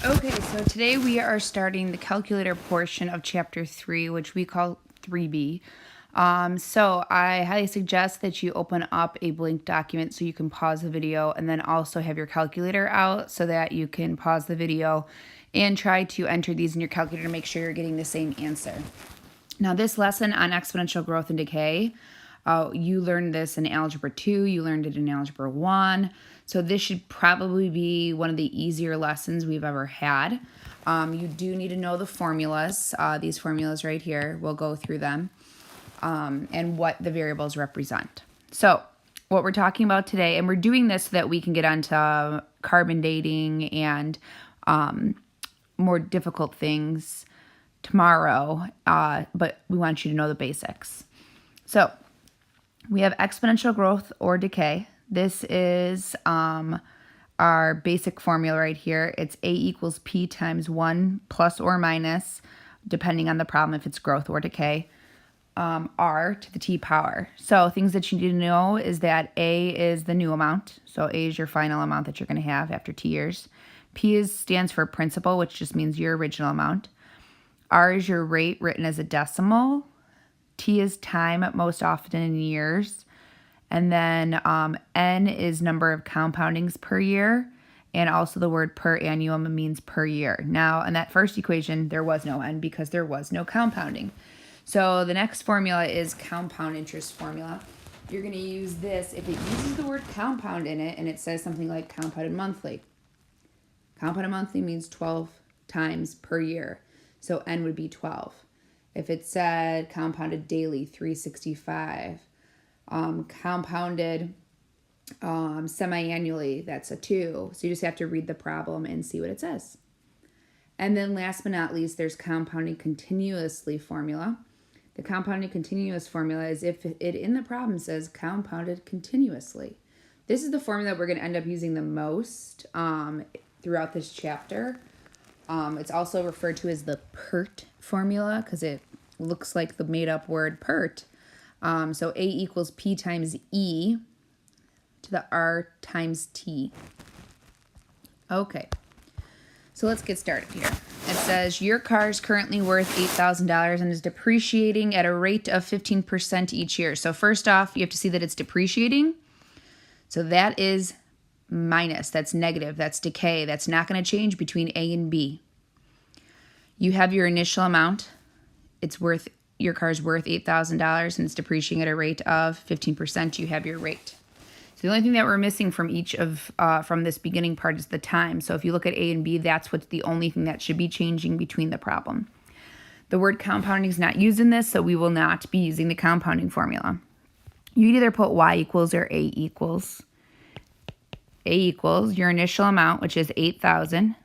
Okay, so today we are starting the calculator portion of chapter 3, which we call 3B. So I highly suggest that you open up a blank document so you can pause the video and then also have your calculator out so that you can pause the video and try to enter these in your calculator to make sure you're getting the same answer. Now, this lesson on exponential growth and decay, you learned this in Algebra 2, you learned it in Algebra 1, so this should probably be one of the easier lessons we've ever had. You do need to know the formulas, these formulas right here, we'll go through them, and what the variables represent. So, what we're talking about today, and we're doing this so that we can get onto carbon dating and more difficult things tomorrow, but we want you to know the basics. So we have exponential growth or decay. This is our basic formula right here. It's A equals P times 1 plus or minus, depending on the problem, if it's growth or decay, R to the T power. So things that you need to know is that A is the new amount. So A is your final amount that you're going to have after T years. P stands for principal, which just means your original amount. R is your rate written as a decimal. T is time, most often in years. And then N is number of compoundings per year. And also the word per annum means per year. Now, in that first equation, there was no N because there was no compounding. So the next formula is compound interest formula. You're going to use this if it uses the word compound in it and it says something like compounded monthly. Compounded monthly means 12 times per year. So N would be 12. If it said compounded daily, 365. Compounded semi-annually, that's a 2. So you just have to read the problem and see what it says. And then last but not least, there's compounding continuously formula. The compounding continuous formula is if it in the problem says compounded continuously. This is the formula we're going to end up using the most throughout this chapter. It's also referred to as the PERT formula because it looks like the made-up word PERT. So A equals P times E to the R times T. Okay, so let's get started here. It says your car is currently worth $8,000 and is depreciating at a rate of 15% each year. So first off, you have to see that it's depreciating. So that is minus, that's negative, that's decay. That's not going to change between A and B. You have your initial amount. Your car's worth $8,000 and it's depreciating at a rate of 15%. You have your rate. So the only thing that we're missing from from this beginning part is the time. So if you look at A and B, that's what's the only thing that should be changing between the problem. The word compounding is not used in this, so we will not be using the compounding formula. You can either put Y equals or A equals. A equals your initial amount, which is $8,000,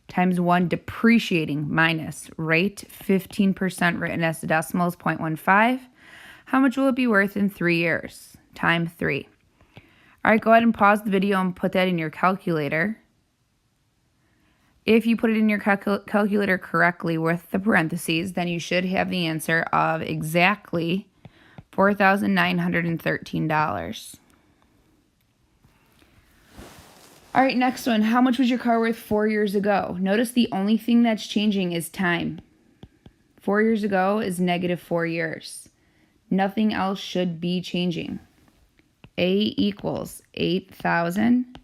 times 1 depreciating minus rate, 15% written as the decimal is 0.15. How much will it be worth in 3 years? Time 3. All right, go ahead and pause the video and put that in your calculator. If you put it in your calculator correctly with the parentheses, then you should have the answer of exactly $4,913. All right, next one. How much was your car worth 4 years ago? Notice the only thing that's changing is time. 4 years ago is negative 4 years. Nothing else should be changing. A equals 8,000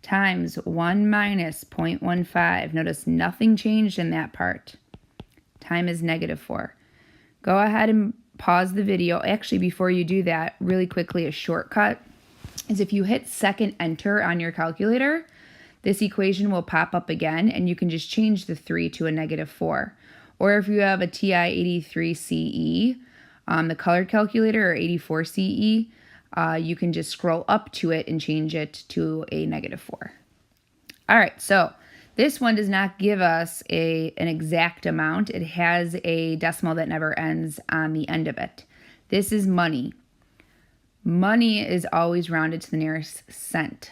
times 1 minus 0.15. Notice nothing changed in that part. Time is negative 4. Go ahead and pause the video. Actually, before you do that, really quickly, a shortcut is if you hit second enter on your calculator, this equation will pop up again and you can just change the 3 to a negative 4. Or if you have a TI-83CE, the colored calculator, or 84CE, you can just scroll up to it and change it to a negative 4. All right, so this one does not give us an exact amount. It has a decimal that never ends on the end of it. This is money. Money is always rounded to the nearest cent.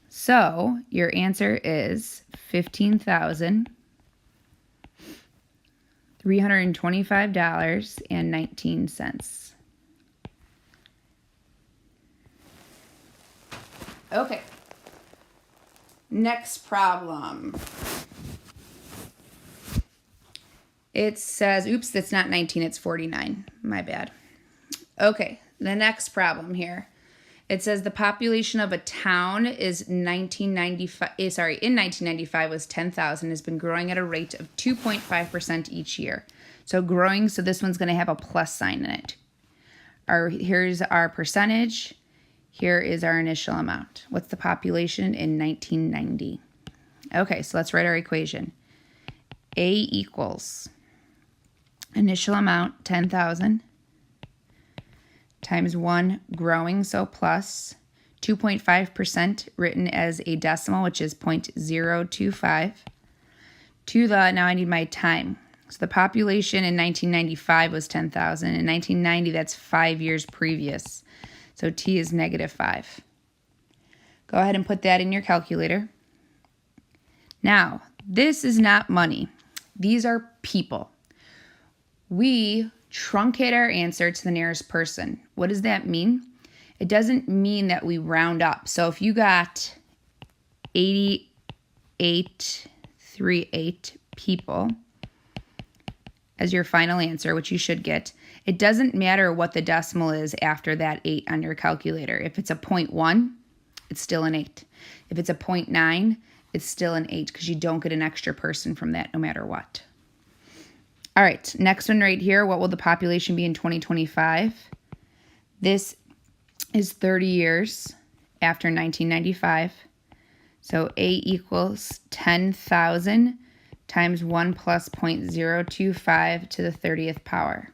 So your answer is $15,325.19. Okay. Next problem. It says, oops, that's not 19, it's 49. My bad. Okay, the next problem here. It says the population of a town is in 1995 was 10,000, has been growing at a rate of 2.5% each year. So growing, so this one's going to have a plus sign in it. Here's our percentage. Here is our initial amount. What's the population in 1990? Okay, so let's write our equation. A equals initial amount, 10,000, times 1 growing, so plus 2.5% written as a decimal, which is 0.025, to the, now I need my time. So the population in 1995 was 10,000. In 1990, that's 5 years previous. So t is -5. Go ahead and put that in your calculator. Now, this is not money. These are people. We truncate our answer to the nearest person. What does that mean? It doesn't mean that we round up. So if you got 8838 people as your final answer, which you should get, it doesn't matter what the decimal is after that 8 on your calculator. If it's a 0.1, it's still an 8. If it's a 0.9, it's still an 8 because you don't get an extra person from that no matter what. All right, next one right here. What will the population be in 2025? This is 30 years after 1995. So A equals 10,000 times 1 plus 0.025 to the 30th power.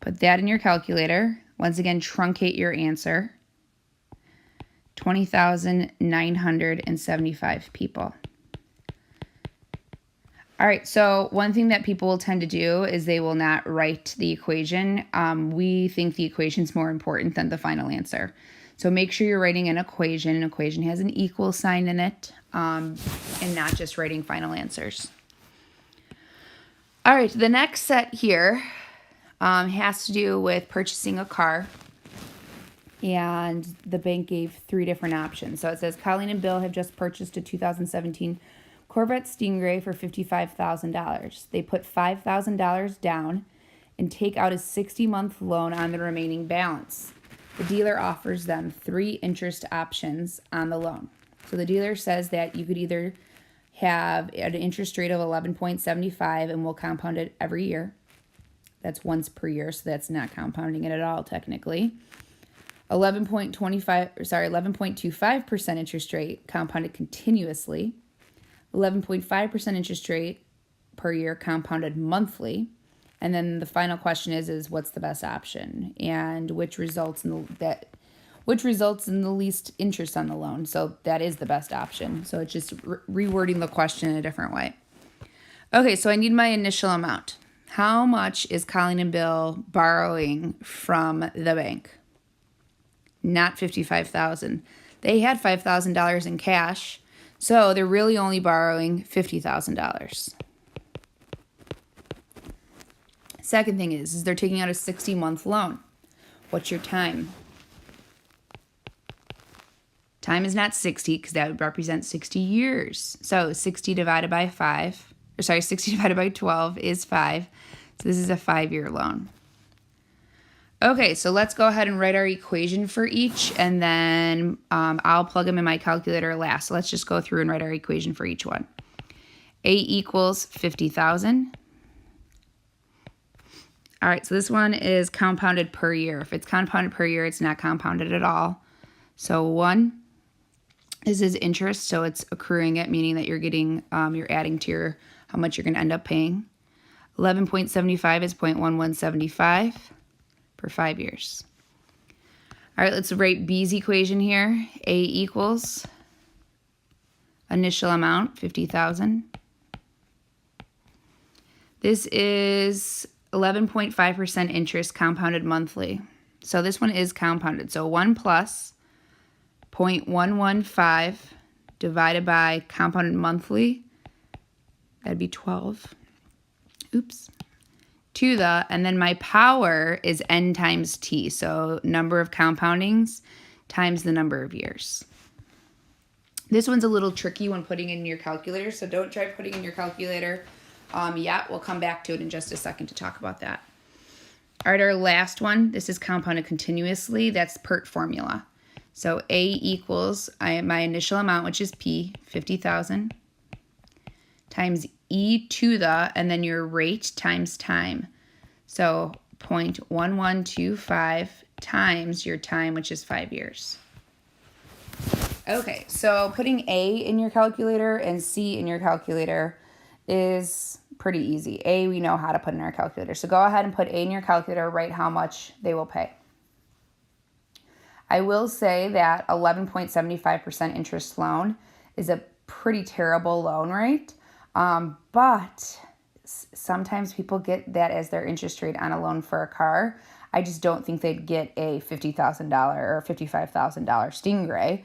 Put that in your calculator. Once again, truncate your answer. 20,975 people. All right, so one thing that people will tend to do is they will not write the equation. We think the equation is more important than the final answer. So make sure you're writing an equation. An equation has an equal sign in it, and not just writing final answers. All right, the next set here has to do with purchasing a car. And the bank gave 3 different options. So it says Colleen and Bill have just purchased a 2017 Corvette Stingray for $55,000. They put $5,000 down and take out a 60-month loan on the remaining balance. The dealer offers them 3 interest options on the loan. So the dealer says that you could either have an interest rate of 11.75 and we'll compound it every year. That's once per year, so that's not compounding it at all technically. 11.25% interest rate compounded continuously. 11.5% interest rate per year compounded monthly. And then the final question is what's the best option and which results in the least interest on the loan. So that is the best option. So it's just rewording the question in a different way. Okay, so I need my initial amount. How much is Colleen and Bill borrowing from the bank? Not $55,000. They had $5,000 in cash. So they're really only borrowing $50,000. Second thing is they're taking out a 60-month loan. What's your time? Time is not 60 because that would represent 60 years. So 60 divided by 12 is 5. So this is a 5-year loan. Okay, so let's go ahead and write our equation for each, and then I'll plug them in my calculator last. So let's just go through and write our equation for each one. A equals 50,000. All right, so this one is compounded per year. If it's compounded per year, it's not compounded at all. So 1 is interest, so it's accruing it, meaning that you're getting, you're adding to how much you're going to end up paying. 11.75 is 0.1175. For 5 years. All right, let's write B's equation here. A equals initial amount, 50,000. This is 11.5% interest compounded monthly. So this one is compounded. So 1 plus 0.115 divided by compounded monthly. That'd be 12. Oops. To the, and then my power is n times t, so number of compoundings times the number of years. This one's a little tricky when putting in your calculator, so don't try putting in your calculator yet. We'll come back to it in just a second to talk about that. All right, our last one, this is compounded continuously. That's PERT formula. So A equals my initial amount, which is P, 50,000, times E to the, and then your rate times time. So 0.1125 times your time, which is 5 years. Okay, so putting A in your calculator and C in your calculator is pretty easy. A, we know how to put in our calculator. So go ahead and put A in your calculator, write how much they will pay. I will say that 11.75% interest loan is a pretty terrible loan rate, but sometimes people get that as their interest rate on a loan for a car. I just don't think they'd get a $50,000 or $55,000 Stingray.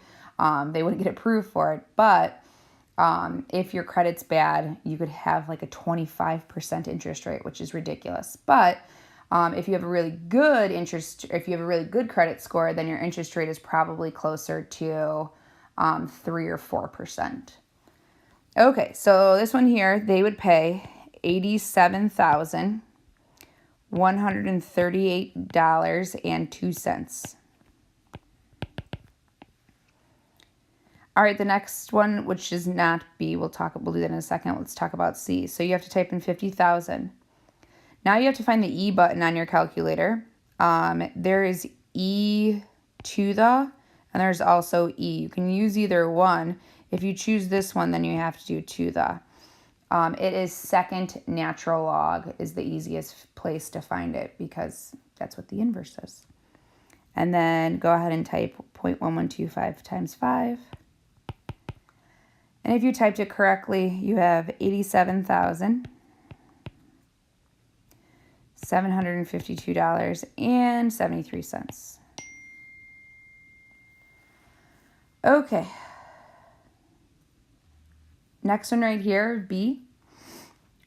They wouldn't get approved for it, but if your credit's bad, you could have like a 25% interest rate, which is ridiculous. But if you have a really good credit score, then your interest rate is probably closer to 3 or 4%. Okay, so this one here, they would pay $87,138.02. All right, the next one, which is not B, we'll do that in a second. Let's talk about C. So you have to type in 50,000. Now you have to find the E button on your calculator. There is E to the, and there's also E. You can use either one. If you choose this one, then you have to do to the. It is second natural log is the easiest place to find it because that's what the inverse is. And then go ahead and type 0.1125 times 5. And if you typed it correctly, you have $87,752.73. Okay. Next one right here, B.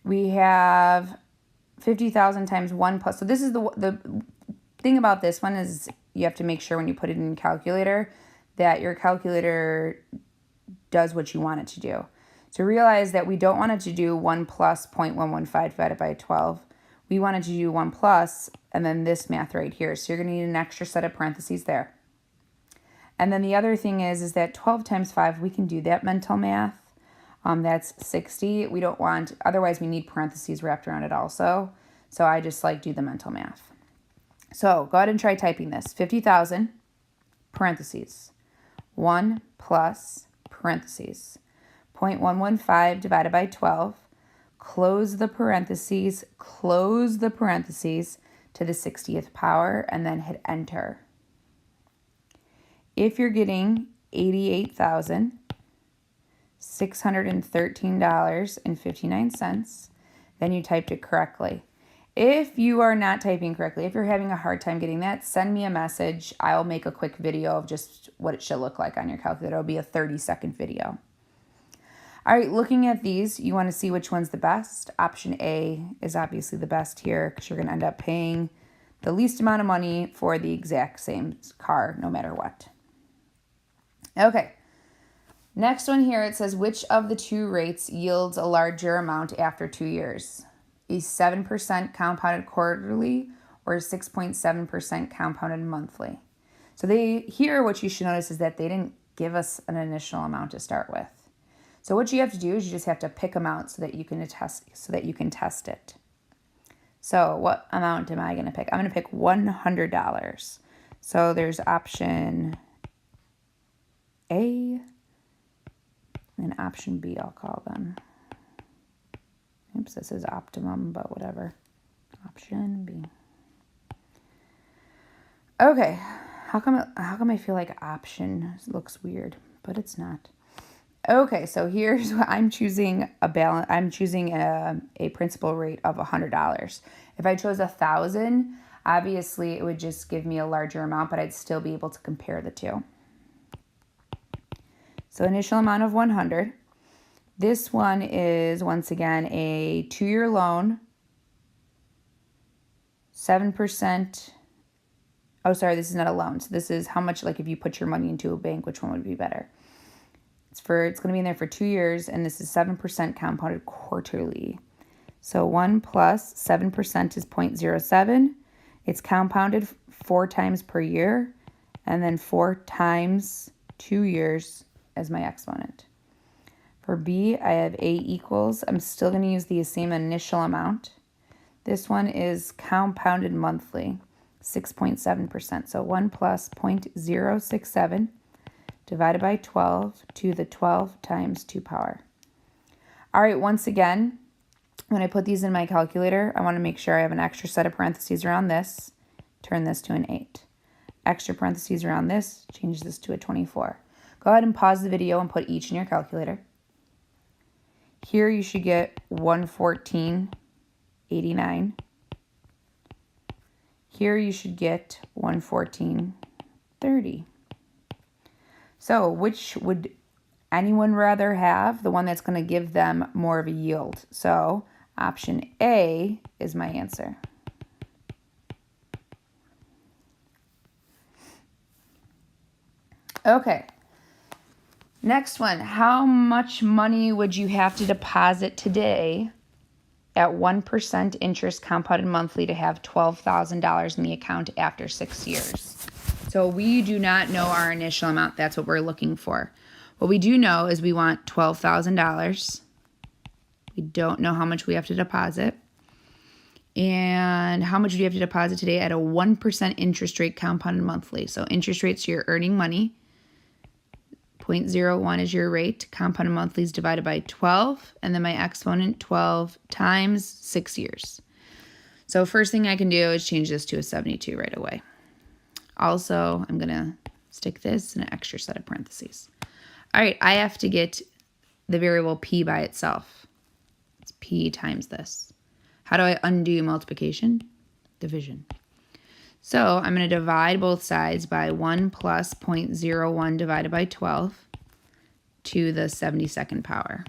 We have 50,000 times 1 plus. So this is the thing about this one is you have to make sure when you put it in your calculator that your calculator does what you want it to do. So realize that we don't want it to do 1 plus 0.115 divided by 12. We want it to do 1 plus and then this math right here. So you're going to need an extra set of parentheses there. And then the other thing is that 12 times 5, we can do that mental math. That's 60. We don't want, otherwise we need parentheses wrapped around it also. So I just do the mental math. So go ahead and try typing this. 50,000 parentheses 1 plus parentheses 0.115 divided by 12, close the parentheses to the 60th power, and then hit enter. If you're getting $88,613.59, then you typed it correctly. If you are not typing correctly, if you're having a hard time getting that, send me a message. I'll make a quick video of just what it should look like on your calculator. It'll be a 30-second video. All right, looking at these, you want to see which one's the best. Option A is obviously the best here because you're going to end up paying the least amount of money for the exact same car no matter what. Okay, next one here, it says which of the two rates yields a larger amount after 2 years? A 7% compounded quarterly or 6.7% compounded monthly. So here what you should notice is that they didn't give us an initial amount to start with. So what you have to do is you just have to pick amount so that you can test it. So what amount am I going to pick? I'm going to pick $100. So there's option A and option B, I'll call them. Oops, this is optimum, but whatever. Option B. Okay, how come I feel like option looks weird, but it's not. Okay, so here's what I'm choosing I'm choosing a principal rate of $100. If I chose 1,000, obviously it would just give me a larger amount, but I'd still be able to compare the two. So initial amount of 100. This one is, once again, a 2-year loan, 7%. Oh, sorry, this is not a loan. So this is how much, if you put your money into a bank, which one would be better? It's going to be in there for 2 years, and this is 7% compounded quarterly. So 1 plus 7% is 0.07. It's compounded 4 times per year, and then 4 times 2 years as my exponent. For B, I have A equals. I'm still going to use the same initial amount. This one is compounded monthly, 6.7%. So 1 plus 0.067 divided by 12 to the 12 times 2 power. All right, once again, when I put these in my calculator, I want to make sure I have an extra set of parentheses around this, turn this to an 8. Extra parentheses around this, change this to a 24. Go ahead and pause the video and put each in your calculator. Here you should get 114.89. Here you should get 114.30. So which would anyone rather have? The one that's going to give them more of a yield. So option A is my answer. Okay. Next one. How much money would you have to deposit today at 1% interest compounded monthly to have $12,000 in the account after 6 years? So we do not know our initial amount. That's what we're looking for. What we do know is we want $12,000. We don't know how much we have to deposit. And how much do you have to deposit today at a 1% interest rate compounded monthly? So interest rates, you're earning money. 0.01 is your rate. Compounded monthly is divided by 12. And then my exponent, 12 times 6 years. So first thing I can do is change this to a 72 right away. Also, I'm going to stick this in an extra set of parentheses. All right, I have to get the variable p by itself. It's p times this. How do I undo multiplication? Division. So I'm going to divide both sides by 1 plus 0.01 divided by 12 to the 72nd power.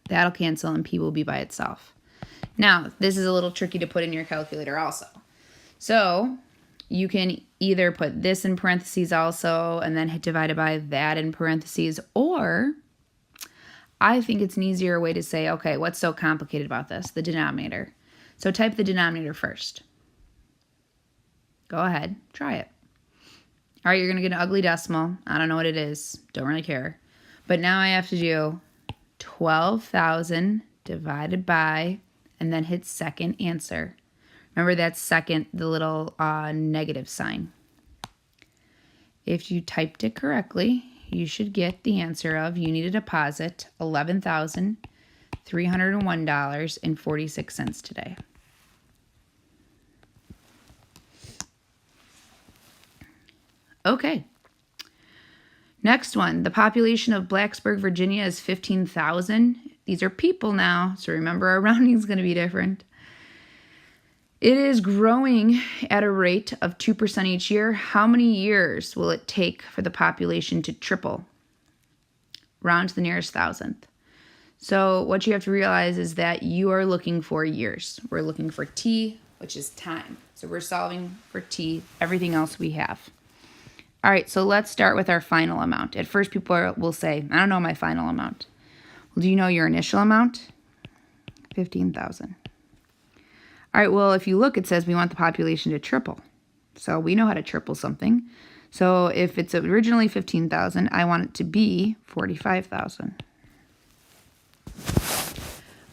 That'll cancel and p will be by itself. Now, this is a little tricky to put in your calculator also. So you can either put this in parentheses also and then hit divided by that in parentheses, or I think it's an easier way to say, okay, what's so complicated about this? The denominator. So type the denominator first. Go ahead, try it. All right, you're going to get an ugly decimal. I don't know what it is. Don't really care. But now I have to do 12,000 divided by, and then hit second answer. Remember that second, the little negative sign. If you typed it correctly, you should get the answer of, you need to deposit $11,301.46 today. Okay. Next one, the population of Blacksburg, Virginia is 15,000. These are people now, so remember our rounding is going to be different. It is growing at a rate of 2% each year. How many years will it take for the population to triple? Round to the nearest thousandth. So what you have to realize is that you are looking for years. We're looking for t, which is time. So we're solving for t, everything else we have. All right, so let's start with our final amount. At first, people will say, I don't know my final amount. Well, do you know your initial amount? 15,000. All right, well, if you look, it says we want the population to triple. So we know how to triple something. So if it's originally 15,000, I want it to be 45,000.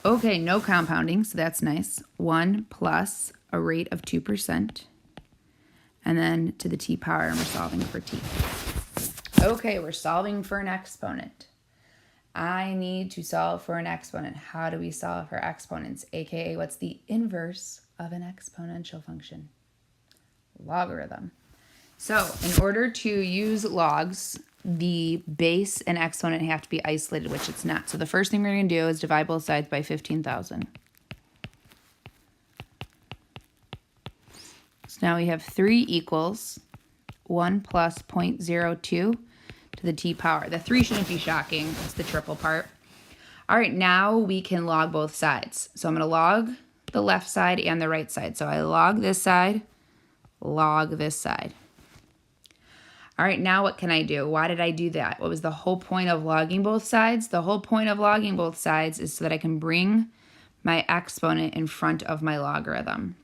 Okay, no compounding, so that's nice. 1 plus a rate of 2%. And then to the t power, and we're solving for t. Okay, we're solving for an exponent. I need to solve for an exponent. How do we solve for exponents? AKA, what's the inverse of an exponential function? Logarithm. So in order to use logs, the base and exponent have to be isolated, which it's not. So the first thing we're going to do is divide both sides by 15,000. So now we have 3 equals 1 plus 0.02 to the t power. The 3 shouldn't be shocking. It's the triple part. All right, now we can log both sides. So I'm going to log the left side and the right side. So I log this side, log this side. All right, now what can I do? Why did I do that? What was the whole point of logging both sides? The whole point of logging both sides is so that I can bring my exponent in front of my logarithm.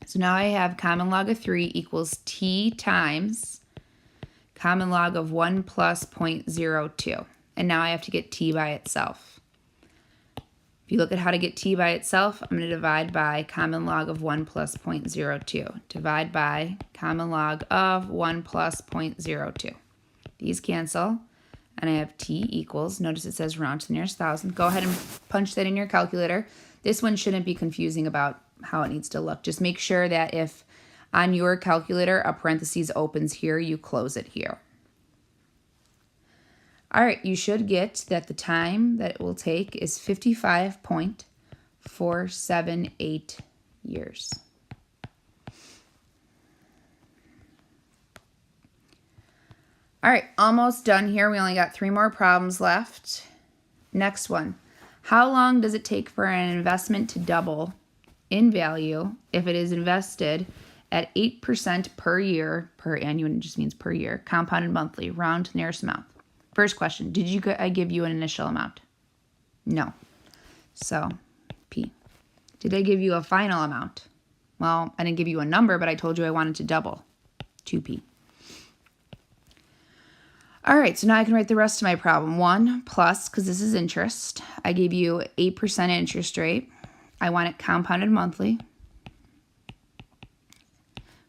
So now I have common log of 3 equals t times common log of 1 plus 0.02. And now I have to get t by itself. If you look at how to get t by itself, I'm going to divide by common log of 1 plus 0.02. Divide by common log of 1 plus 0.02. These cancel, and I have t equals, notice it says round to the nearest thousand. Go ahead and punch that in your calculator. This one shouldn't be confusing about how it needs to look. Just make sure that if on your calculator a parentheses opens here, you close it here. All right, you should get that the time that it will take is 55.478 years. All right, almost done here. We only got 3 more problems left. Next one. How long does it take for an investment to double in value if it is invested at 8% per year, per annum just means per year, compounded monthly, round to the nearest amount? First question, did I give you an initial amount? No. So, P. Did I give you a final amount? Well, I didn't give you a number, but I told you I wanted to double. 2P. All right, so now I can write the rest of my problem. 1 plus, because this is interest. I gave you 8% interest rate. I want it compounded monthly.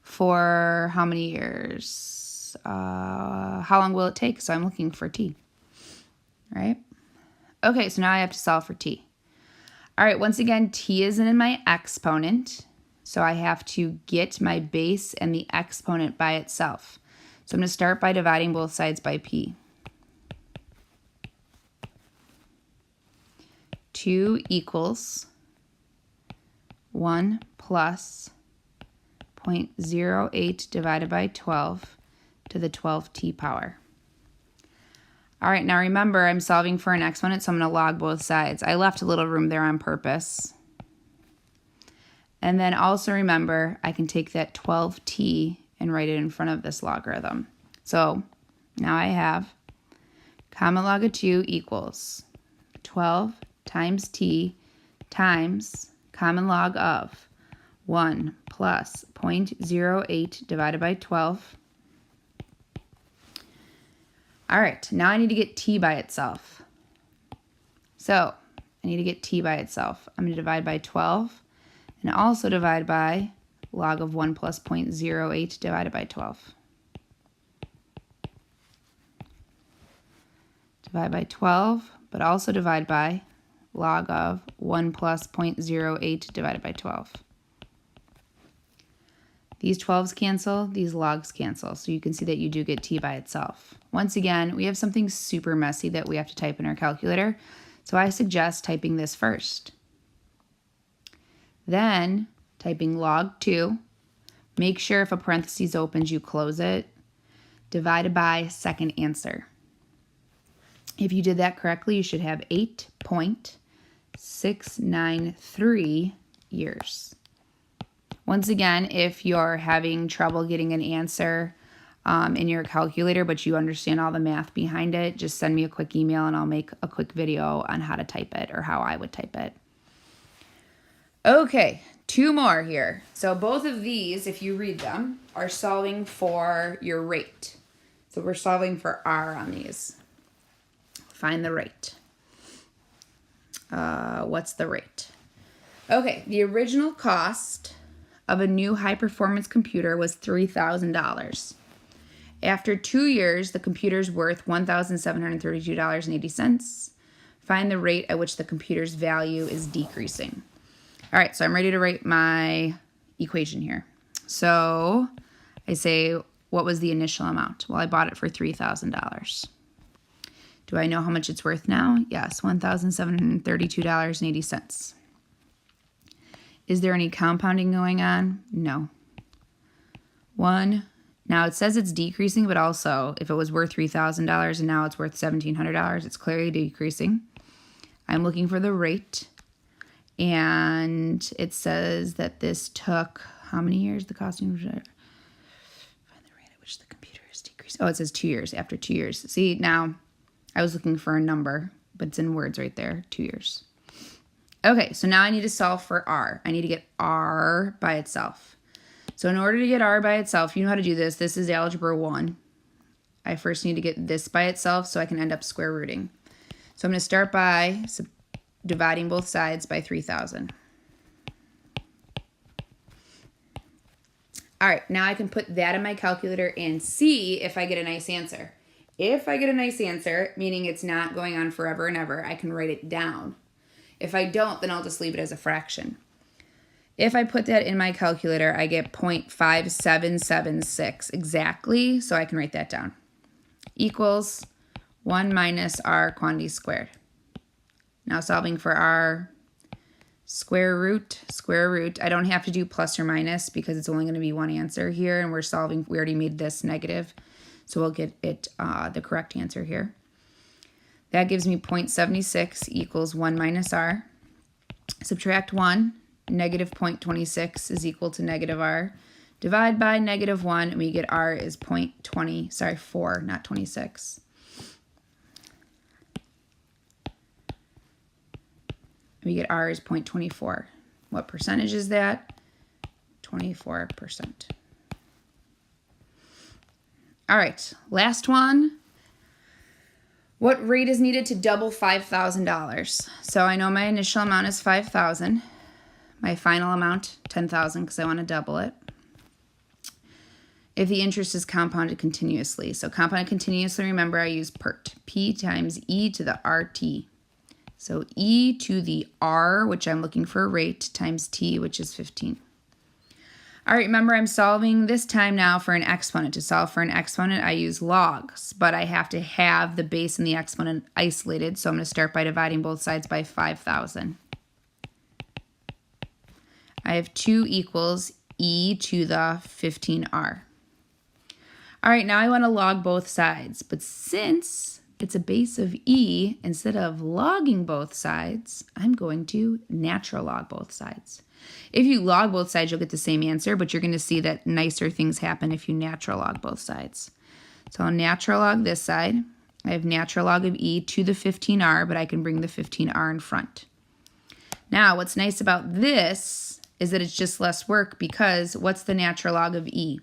For how many years? How long will it take? So I'm looking for t, right? Okay, so now I have to solve for t. All right, once again, t isn't in my exponent, so I have to get my base and the exponent by itself. So I'm going to start by dividing both sides by p. 2 equals 1 plus 0.08 divided by 12 to the 12t power. All right, now remember I'm solving for an exponent, so I'm going to log both sides. I left a little room there on purpose. And then also remember I can take that 12t and write it in front of this logarithm. So now I have common log of 2 equals 12 times t times common log of 1 plus 0.08 divided by 12. All right, now I need to get t by itself. So I need to get t by itself. I'm going to divide by 12 and also divide by log of 1 plus 0.08 divided by 12. Divide by 12, but also divide by log of 1 plus 0.08 divided by 12. These 12s cancel, these logs cancel, so you can see that you do get t by itself. Once again, we have something super messy that we have to type in our calculator, so I suggest typing this first. Then typing log 2, make sure if a parentheses opens, you close it, divided by second answer. If you did that correctly, you should have 8.693 years. Once again, if you're having trouble getting an answer in your calculator, but you understand all the math behind it, just send me a quick email and I'll make a quick video on how to type it or how I would type it. Okay, 2 more here. So both of these, if you read them, are solving for your rate. So we're solving for R on these. Find the rate. What's the rate? Okay, the original cost of a new high-performance computer was $3,000. After 2 years, the computer's worth $1,732.80. Find the rate at which the computer's value is decreasing. All right, so I'm ready to write my equation here. So I say, what was the initial amount? Well, I bought it for $3,000. Do I know how much it's worth now? Yes, $1,732.80. Is there any compounding going on? No. 1. Now it says it's decreasing, but also if it was worth $3,000 and now it's worth $1,700, it's clearly decreasing. I'm looking for the rate. And it says that this took, how many years? The costing wish the computer is decreased. Oh, it says 2 years, after 2 years. See, now I was looking for a number, but it's in words right there, 2 years. Okay, so now I need to solve for r. I need to get r by itself. So in order to get r by itself, you know how to do this. This is algebra 1. I first need to get this by itself so I can end up square rooting. So I'm going to start by dividing both sides by 3,000. All right, now I can put that in my calculator and see if I get a nice answer. If I get a nice answer, meaning it's not going on forever and ever, I can write it down. If I don't, then I'll just leave it as a fraction. If I put that in my calculator, I get 0.5776 exactly, so I can write that down. Equals 1 minus r quantity squared. Now solving for r, square root. I don't have to do plus or minus because it's only going to be one answer here, and we're solving, we already made this negative, so we'll get it the correct answer here. That gives me 0.76 equals 1 minus r. Subtract 1, negative 0.26 is equal to negative r. Divide by negative 1, and we get r is 4, not 26. We get r is 0.24. What percentage is that? 24%. All right, last one. What rate is needed to double $5,000? So I know my initial amount is $5,000. My final amount, $10,000, because I want to double it. If the interest is compounded continuously. So compounded continuously, remember I use PERT. P times e to the RT. So e to the r, which I'm looking for a rate, times t, which is 15. All right, remember I'm solving this time now for an exponent. To solve for an exponent, I use logs, but I have to have the base and the exponent isolated, so I'm going to start by dividing both sides by 5,000. I have 2 equals e to the 15r. All right, now I want to log both sides, but since it's a base of e, instead of logging both sides, I'm going to natural log both sides. If you log both sides, you'll get the same answer, but you're going to see that nicer things happen if you natural log both sides. So I'll natural log this side. I have natural log of e to the 15r, but I can bring the 15r in front. Now, what's nice about this is that it's just less work because what's the natural log of e?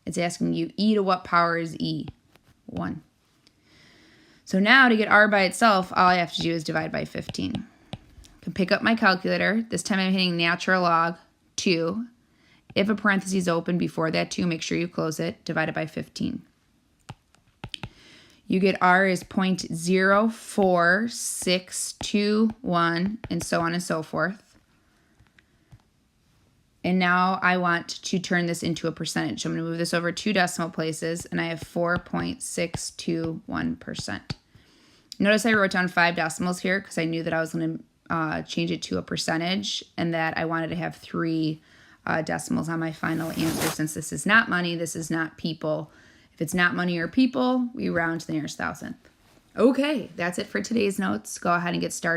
It's asking you e to what power is e? 1. So now to get r by itself, all I have to do is divide by 15. I can pick up my calculator. This time I'm hitting natural log 2. If a parenthesis is open before that 2, make sure you close it. Divide it by 15. You get r is 0.04621, and so on and so forth. And now I want to turn this into a percentage. So I'm going to move this over 2 decimal places, and I have 4.621%. Notice I wrote down 5 decimals here because I knew that I was going to change it to a percentage and that I wanted to have 3 decimals on my final answer. Since this is not money, this is not people. If it's not money or people, we round to the nearest thousandth. Okay, that's it for today's notes. Go ahead and get started.